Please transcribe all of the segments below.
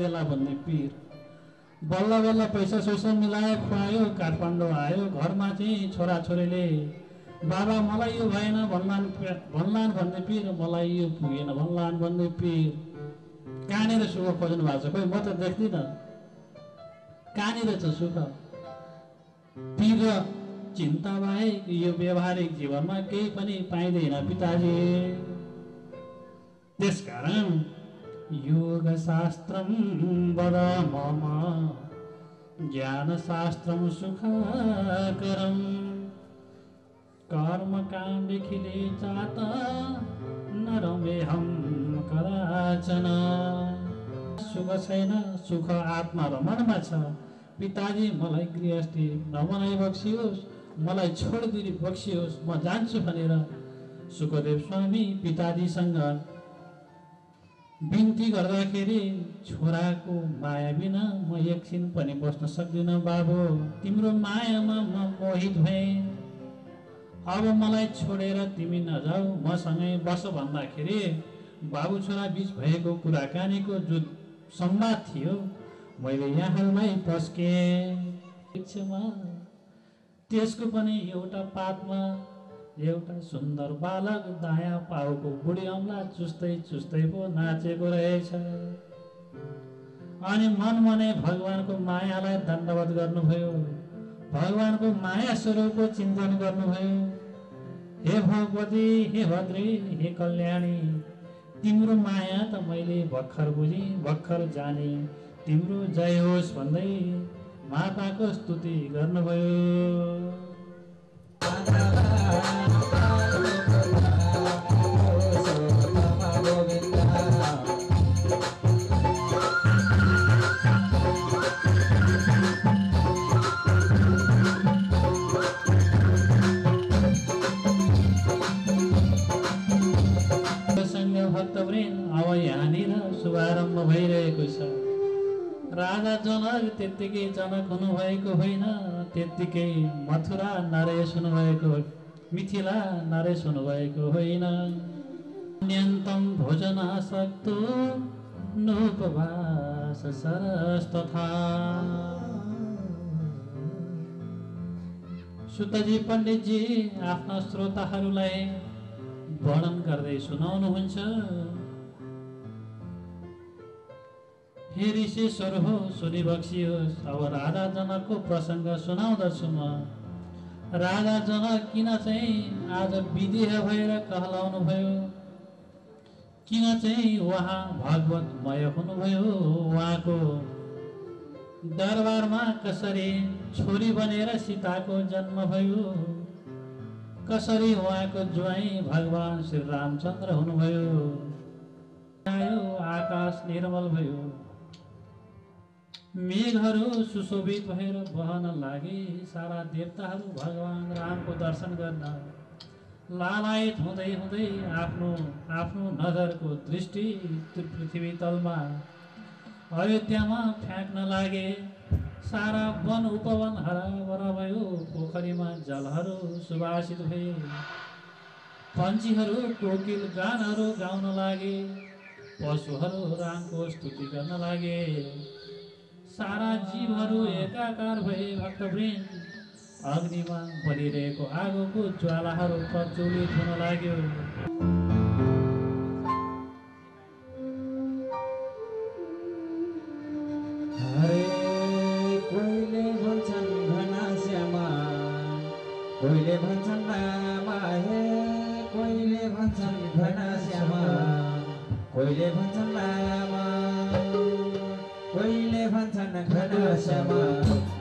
बेला भन्ने पीर। बल्ल बल्ल पैसा सैसा मिलायो, खुवायो, काठमाडौँ आयो। घरमा चाहिँ छोराछोरीले बाबा मलाई यो भएन भन्लान् भन्ने पीर, मलाई यो पुगेन भन्लान् भन्ने पीर। कहाँनिर सुख खोज्नु भएको छ? खोइ म त देख्दिनँ। कहाँनिर छ सुख? पीर र चिन्ता बाहेक यो व्यवहारिक जीवनमा केही पनि पाइँदैन पिताजी। त्यसकारण योग शास्त्रम वद मम ज्ञान शास्त्रम सुखकरम कर्म काण्डखिले चात नरमेहम कदाचन। सुख छैन, सुख आत्मा रमणमा छ। पिताजी मलाई गृहस्थी नबनाइ बक्सियोस्, मलाई छोडिदिने बक्सियोस्, म जान्छु भनेर सुखदेव स्वामी पिताजीसँग बिन्ती गर्दाखेरि छोराको माया बिना म एकछिन पनि बस्न सक्दिनँ बाबु, तिम्रो मायामा म मोहित भएँ। अब मलाई छोडेर तिमी नजाऊ, मसँगै बस भन्दाखेरि बाबु छोरा बीच भएको कुराकानीको जो संवाद थियो मैले यहाँलाई पस्केँ। त्यसको पनि एउटा पातमा एउटा सुन्दर बालक दायाँ पाउको बुढी औँला चुस्दै चुस्दै पो नाचेको रहेछ। अनि मनमनै भगवानको मायालाई दण्डवत गर्नुभयो, भगवानको माया स्वरूपको चिन्तन गर्नुभयो। हे भगवती, हे भद्रे, हे कल्याणी, तिम्रो माया त मैले भर्खर बुझेँ, भर्खर जाने। तिम्रो जय होस् भन्दै माताको स्तुति गर्नुभयो। अब यहाँनिर शुभारम्भ भइरहेको छ। राजा जनक त्यत्तिकै जनक हुनुभएको होइन, त्यत्तिकै मथुरा नरेश हुनुभएको, मिथिला नरेश हुनुभएको होइन। न्यन्तम भोजनासक्तो नोपवास सरस तथा। सुतजी पण्डितजी आफ्ना श्रोताहरूलाई वर्णन गर्दै सुनाउनुहुन्छ। हे ऋषिश्वर हो, सुनिबक्सियोस्। अब राजा जनकको प्रसङ्ग सुनाउँदछु म। राजा जनक किन चाहिँ आज विदेह भएर कहलाउनु भयो, किन चाहिँ उहाँ भगवतमय हुनुभयो, उहाँको दरबारमा कसरी छोरी बनेर सीताको जन्म भयो, कसरी उहाँको ज्वाइँ भगवान श्री रामचन्द्र हुनुभयो। आकाश निर्मल भयो, मेघहरू सुशोभित भएर बहन लागे। सारा देवताहरू भगवान रामको दर्शन गर्न लालायत हुँदै हुँदै आफ्नो आफ्नो नजरको दृष्टि पृथ्वी तलमा अयोध्यामा फ्याँक्न लागे। सारा वन उपवन हराभरा भयो, पोखरीमा जलहरू सुवासित भए, पन्छीहरू कोकिल गानहरू गाउन लागे, पशुहरू रामको स्तुति गर्न लागे। सारा जीवहरू एकाकार भए। भक्तवृन्द, अग्निमा बलिरहेको आगोको ज्वालाहरू प्रज्वलित हुन लाग्यो। हरे कोइले भन्छन् घना श्यामा, कोइले भन्छन् रामा, हे कोइले भन्छन् घना श्यामा, कोइले भन्छन् रामा, कोइले भन्छन् घना श्यामा,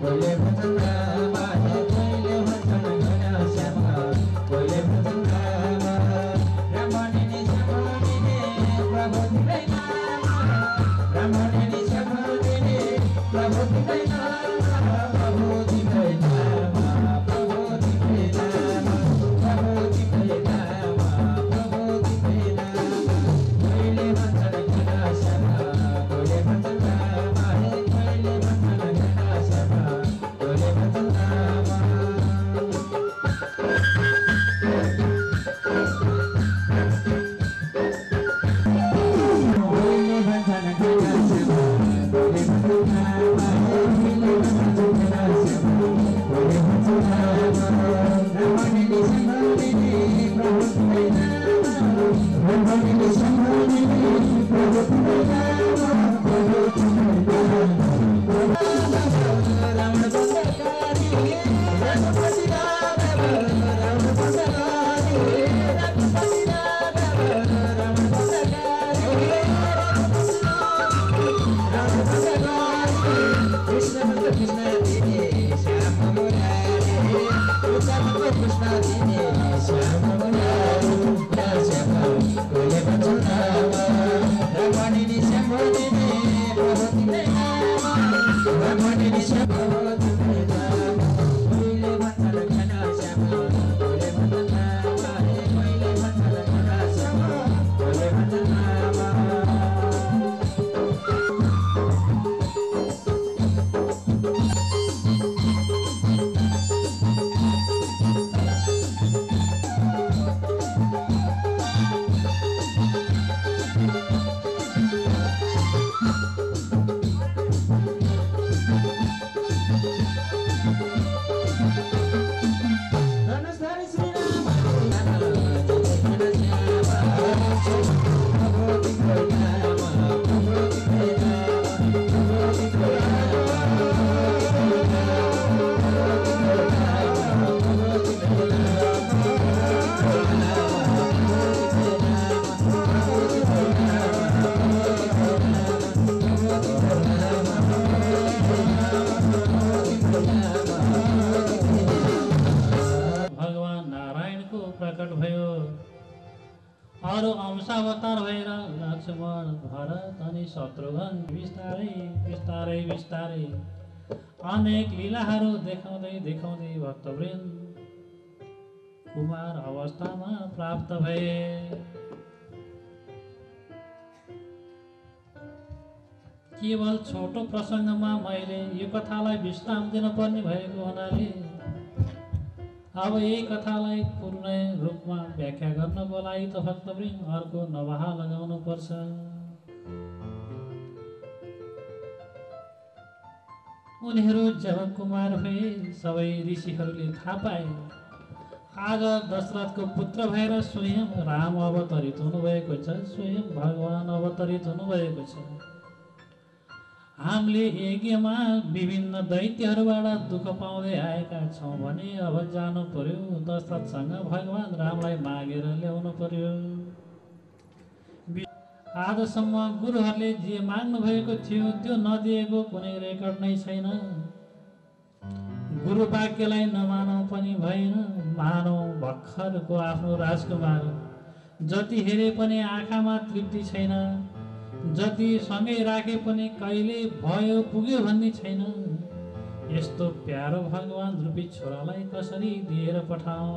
कोइले भन्छन् रामा, हे कोइले भन्छन् घना श्यामा, कोइले भन्छन् रामा। रमणीनि श्यामलिनी प्रभु तिम्रै नाम, रमणीनि श्यामलिनी प्रभु तिम्रै नाम, प्रभु तिम्रै नाम, प्रभु तिम्रै नाम, प्रभु तिम्रै नाम, प्रभु तिम्रै नाम। कोइले भन्छन् घना श्यामा, कोइले भन्छन् रामा, हे कोइले भन्छन् घना श्यामा, कोइले भन्छन् रामा। लक्ष्मण भरत अनि शत्रुघ्न बिस्तारै बिस्तारै बिस्तारै अनेक लीलाहरू देखाउँदै देखाउँदै भक्तवृन्द कुमार अवस्थामा प्राप्त भए। केवल छोटो प्रसङ्गमा मैले यो कथालाई विश्राम दिनुपर्ने भएको हुनाले अब यही कथालाई पूर्ण रूपमा व्याख्या गर्नको लागि त भक्तवृन्द अर्को नवाहा लगाउनु पर्छ। उनीहरू जब कुमार भए सबै ऋषिहरूले थाहा पाए आज दशरथको पुत्र भएर स्वयं राम अवतरित हुनुभएको छ, स्वयं भगवान अवतरित हुनुभएको छ। हामीले यज्ञमा विभिन्न दैत्यहरूबाट दुःख पाउँदै आएका छौँ भने अब जानु पर्यो दशरथसँग भगवान रामलाई मागेर ल्याउनु पर्यो। आजसम्म गुरुहरूले जे माग्नु भएको थियो त्यो नदिएको कुनै रेकर्ड नै छैन। गुरु वाक्यलाई नमानौ पनि भएन, मानौ भर्खरको आफ्नो राजकुमार। जति हेरे पनि आँखामा तृप्ति छैन, जति सँगै राखे पनि कहिले भयो पुग्यो भन्ने छैन। यस्तो प्यारो भगवान रूपी छोरालाई कसरी दिएर पठाऊ।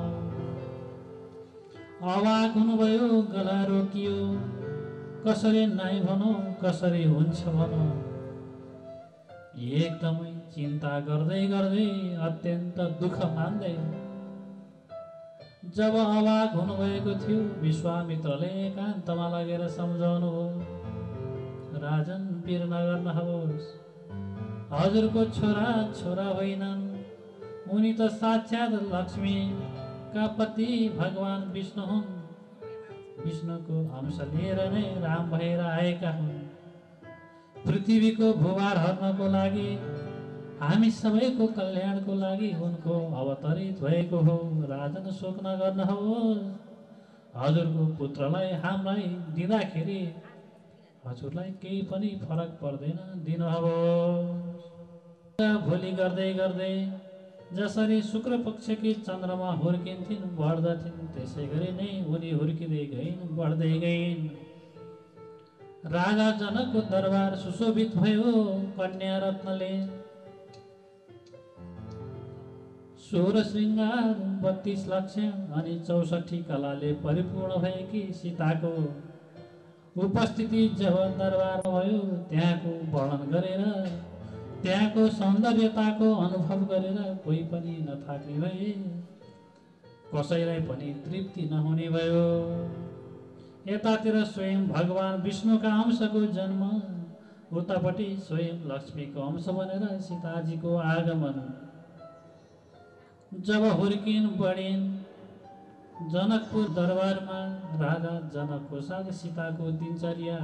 अवाक हुनुभयो, गला रोकियो, कसरी नाइ भनौँ कसरी हुन्छ भनौँ। एकदमै चिन्ता गर्दै गर्दै अत्यन्त दुःख मान्दै जब अवाक हुनुभएको थियो विश्वामित्रले एकान्तमा लगेर सम्झाउनु भयो, राजन पीर नगर्नुहोस्, हजुरको छोरा छोरा होइनन्, उनी त साक्षात् लक्ष्मीका पति भगवान विष्णु हुन्। विष्णुको अंश लिएर नै राम भएर आएका हुन्। पृथ्वीको भूभार हर्नको लागि, हामी सबैको कल्याणको लागि उनको अवतरित भएको हो। राजन शोक नगर्नुहोस्, हजुरको पुत्रलाई हामीलाई दिँदाखेरि हजुरलाई केही पनि फरक पर्दैन, दिनुहोस्। भोलि गर्दै गर्दै जसरी शुक्र पक्षकी चन्द्रमा हुर्किन्थिन् बढ्दथिन् त्यसै गरी नै उनी हुर्किँदै गइन्, बढ्दै गइन्। राजा जनकको दरबार सुशोभित भयो कन्या रत्नले। 16 श्रृङ्गार 32 लक्ष्य अनि 64 कलाले परिपूर्ण भएकी सीताको उपस्थिति जब दरबारमा भयो त्यहाँको वर्णन गरेर, त्यहाँको सौन्दर्यताको अनुभव गरेर कोही पनि नथाक्ने भए, कसैलाई पनि तृप्ति नहुने भयो। यतातिर स्वयं भगवान विष्णुका अंशको जन्म, उतापट्टि स्वयं लक्ष्मीको अंश बनेर सीताजीको आगमन। जब हुर्किन बढिन् जनकपुर दरबारमा राजा जनकको साथ सीताको दिनचर्या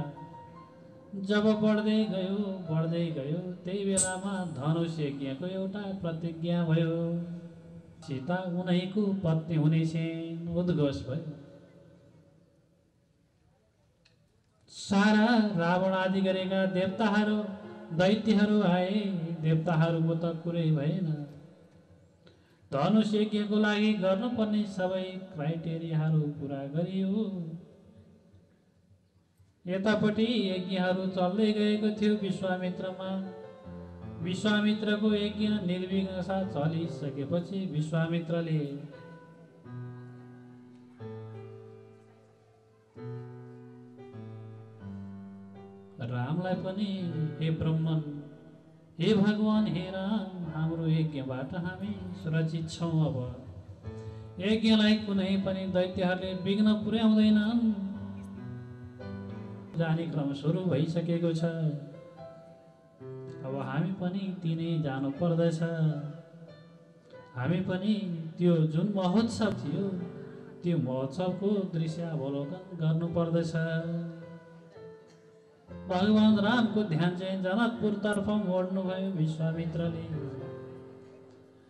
जब बढ्दै गयो त्यही बेलामा धनुष यज्ञको एउटा प्रतिज्ञा भयो। सीता उनैको पत्नी हुने छिन्, उद्घोष भयो। सारा रावण आदि गरेका देवताहरू दैत्यहरू आए, देवताहरूको त कुरै भएन। धनुष यज्ञको लागि गर्नुपर्ने सबै क्राइटेरियाहरू पुरा गरियो। यतापट्टि यज्ञहरू चल्दै गएको थियो विश्वामित्रमा। विश्वामित्रको यज्ञ निर्विघ्न साथ चलिसकेपछि विश्वामित्रले रामलाई पनि, हे ब्रह्मन, हे भगवान, हे राम, हाम्रो यज्ञबाट हामी सुरक्षित छौँ। अब यज्ञलाई कुनै पनि दैत्यहरूले विघ्न पुर्याउँदैनन्। जाने क्रम सुरु भइसकेको छ। अब हामी पनि तिनै जानु पर्दछ। हामी पनि त्यो जुन महोत्सव थियो त्यो महोत्सवको दृश्यावलोकन गर्नु पर्दछ। भगवान रामको ध्यान चाहिँ जनकपुरतर्फ मोड्नु भयो विश्वामित्रले।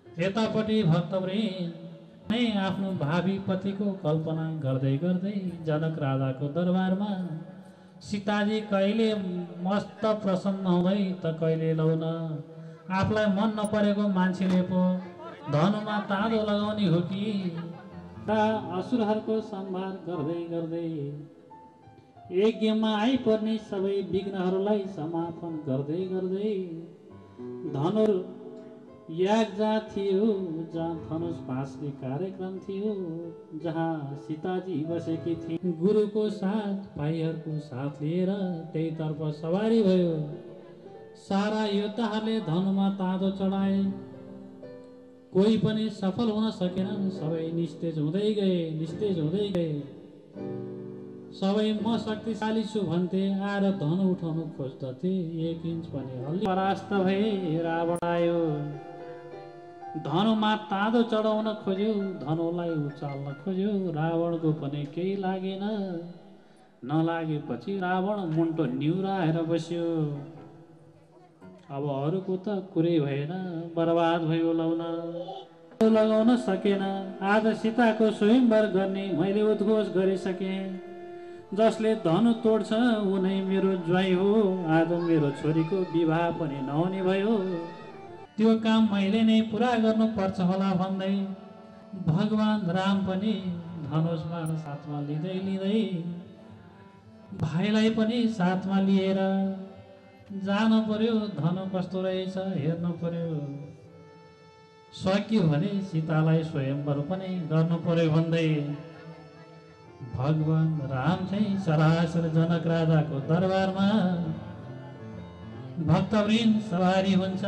यतापट्टि भक्तवृन्द नै आफ्नो भावी पतिको कल्पना गर्दै गर्दै जनक राजाको दरबारमा सीताजी कहिले मस्त प्रसन्न हुँदै त कहिले लौन आफूलाई मन नपरेको मान्छेले पो धनुमा ताँदो लगाउने हो कि। असुरहरूको संहार गर्दै गर्दै यज्ञमा आइपर्ने सबै विघ्नहरूलाई समापन गर्दै गर्दै धनुर याग जहाँ थियो, जहाँ धनुष भाँच्ने कार्यक्रम थियो, जहाँ सीताजी बसेकी थिए, गुरुको साथ भाइहरूको साथ लिएर त्यहीतर्फ सवारी भयो। सारा योद्धाहरूले धनुमा ताँदो चढाए, कोही पनि सफल हुन सकेन। सबै निस्तेज हुँदै गए। सबै म शक्तिशाली छु भन्थे, आएर धनु उठाउनु खोज्दथे, 1 इन्च पनि हल्ली। परास्त भए रावण आयो, धनुमा ताँदो चढाउन खोज्यो, धनुलाई उचाल्न खोज्यो। रावणको पनि केही लागेन। नलागेपछि रावण मुन्टो निहुराएर बस्यो। अब अरूको त कुरै भएन, बर्बाद भयो लगाउन सकेन। आज सीताको स्वयंवर गर्ने मैले उद्घोष गरिसकेँ। जसले धनु तोड्छ उनै मेरो ज्वाइँ हो। आज मेरो छोरीको विवाह पनि नहुने भयो। त्यो काम मैले नै पुरा गर्नुपर्छ होला भन्दै भगवान राम पनि धनुषमा साथमा लिँदै भाइलाई पनि साथमा लिएर जानु पर्यो। धनु कस्तो रहेछ हेर्नु पर्यो। सक्यो भने सीतालाई स्वयंवर पनि गर्नु पर्यो भन्दै भगवान राम चाहिँ सरासर जनक राजाको दरबारमा भक्तवृन्द सवारी हुन्छ।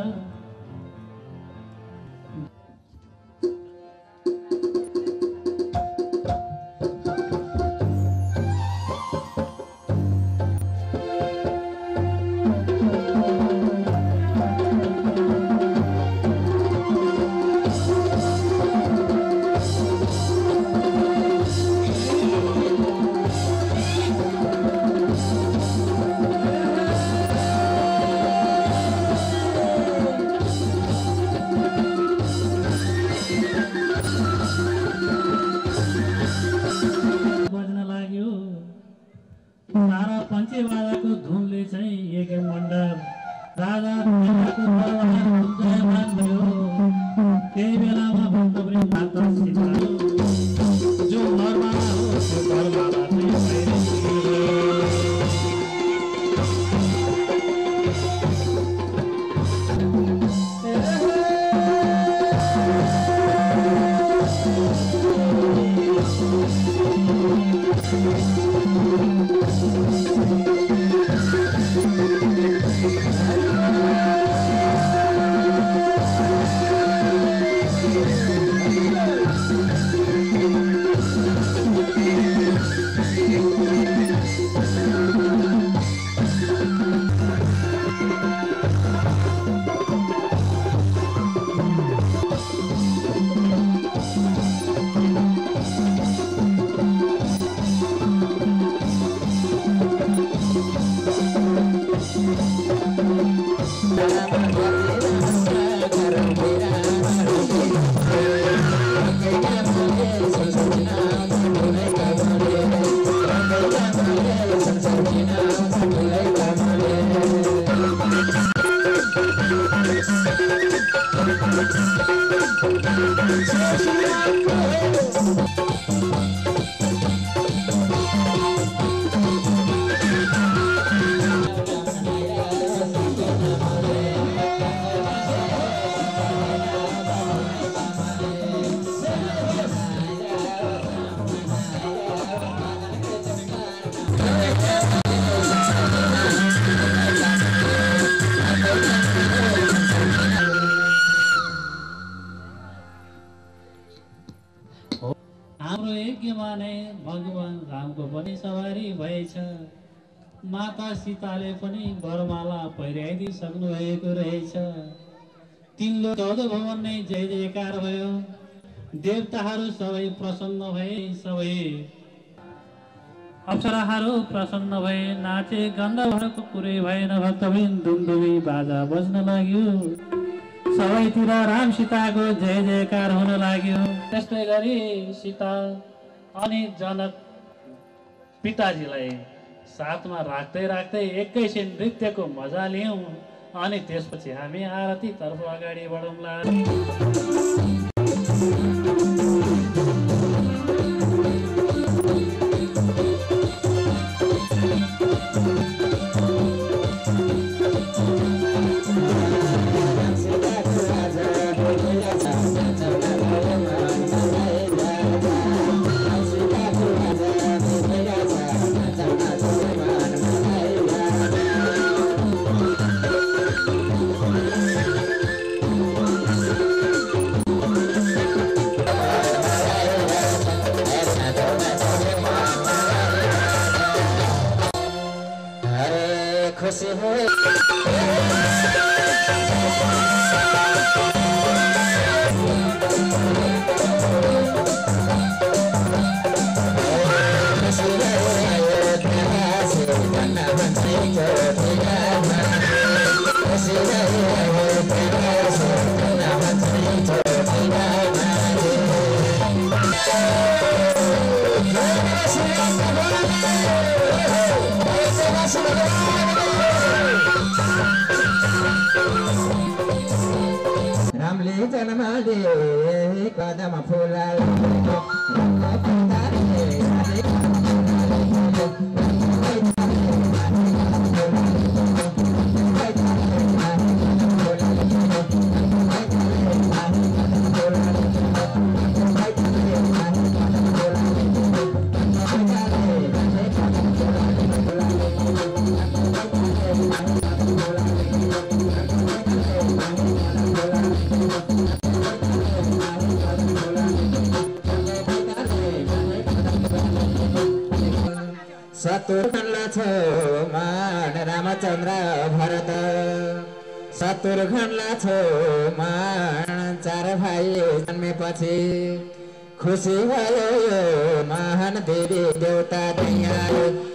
हाम्रो यज्ञमा नै भगवान रामको पनि सवारी भएछ। माता सीताले पनि वरमाला पहिराइदिइसक्नु भएको रहेछ। 3 लोक 14 भवन नै जय जयकार भयो। देवताहरू सबै प्रसन्न भए, सबै अप्सराहरू प्रसन्न भए, नाचे। गन्धर्वहरूको कुरै भएन। भक्तवृन्द दुमदुमी बाजा बज्न लाग्यो। सबैतिर राम सीताको जय जयकार हुन लाग्यो। त्यस्तै गरी सीता अनि जनक पिताजीलाई साथमा राख्दै एकैछिन नृत्यको मजा लियौँ। अनि त्यसपछि हामी आरतीतर्फ अगाडि बढौँला। खुशी हुई रामले जन्मले कदम फुलाले शत्रुघ्न छ मान रामचन्द्र भरत शत्रुघ्न छ मान चार भाइ जन्मेपछि खुसी भयो यो महान देवी देवता त्यहाँ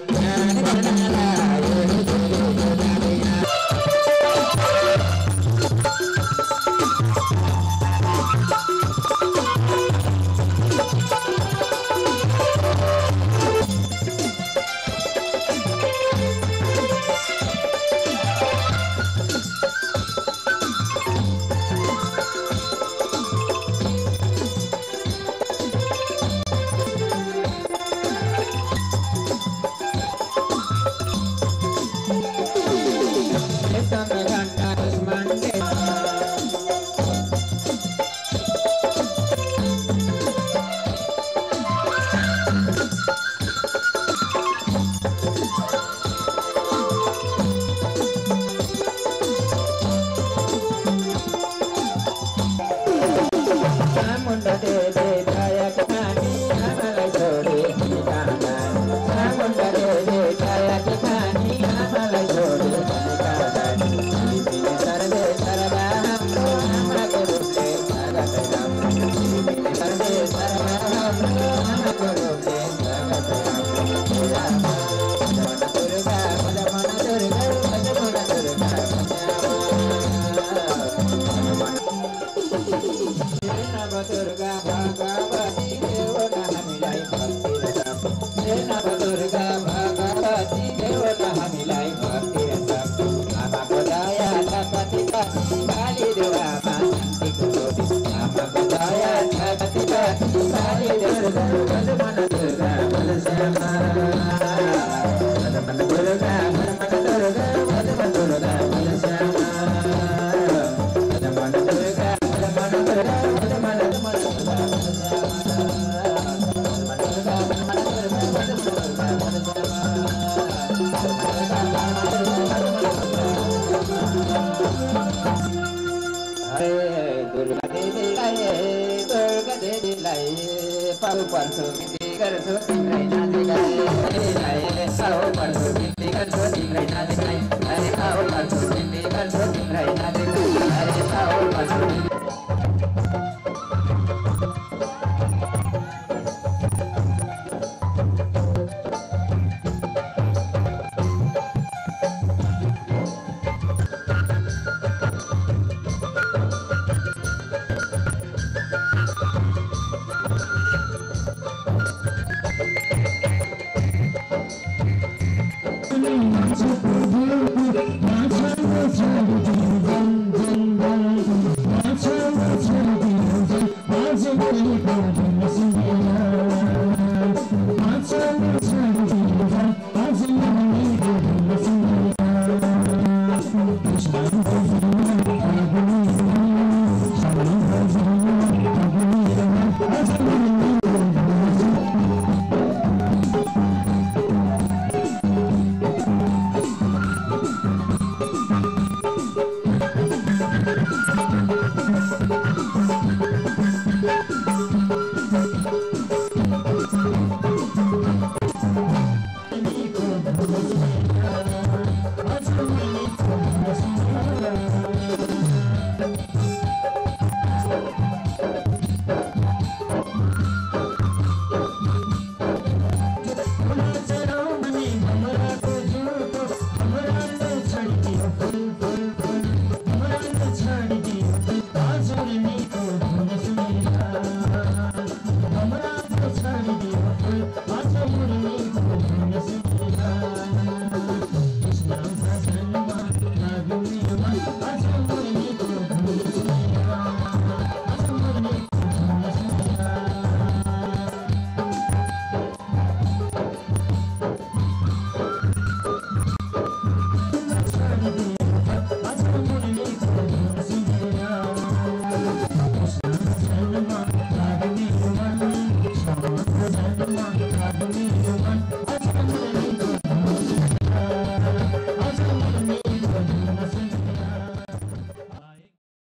छु